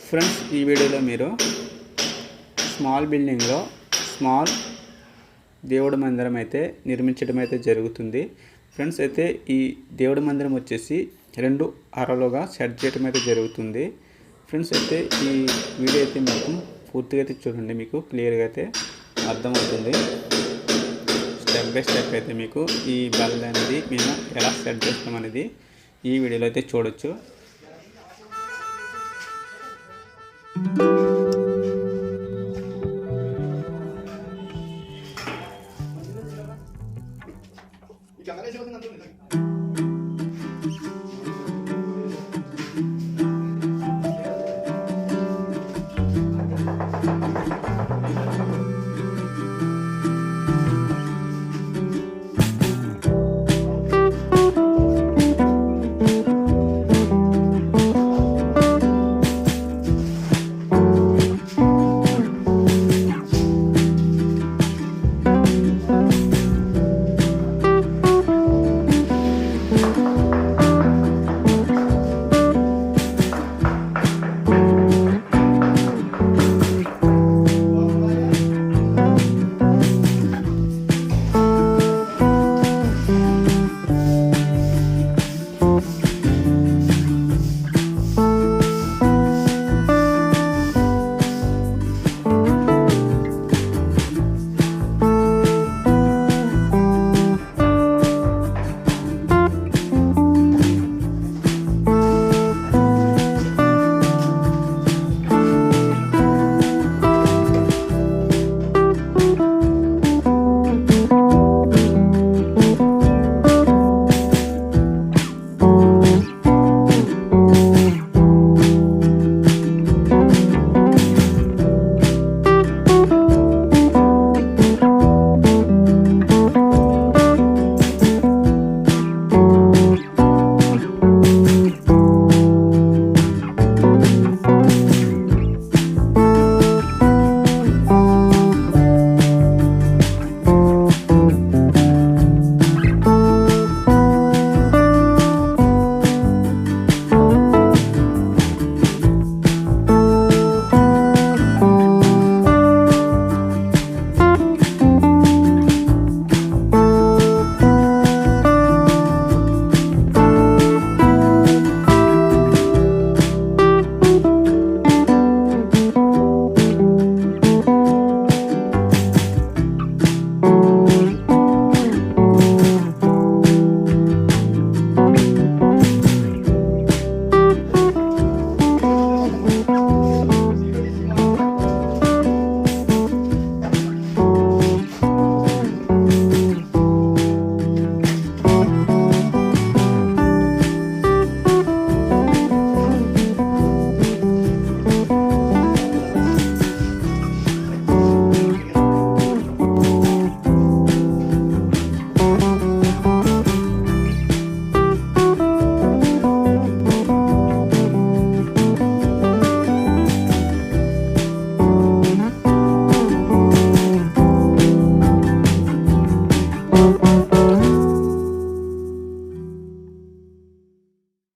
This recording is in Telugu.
ఫ్రెండ్స్, ఈ వీడియోలో మీరు స్మాల్ బిల్డింగ్లో స్మాల్ దేవుడి మందిరం అయితే నిర్మించడం అయితే జరుగుతుంది. ఫ్రెండ్స్, అయితే ఈ దేవుడి మందిరం వచ్చేసి 2 అరలుగా సెట్ చేయడం అయితే జరుగుతుంది. ఫ్రెండ్స్, అయితే ఈ వీడియో అయితే మీకు పూర్తిగా అయితే చూడండి, మీకు క్లియర్గా అయితే అర్థమవుతుంది. స్టెప్ బై స్టెప్ అయితే మీకు ఈ బల్ అనేది మేము ఎలా సెట్ చేస్తాం అనేది ఈ వీడియోలో అయితే చూడొచ్చు.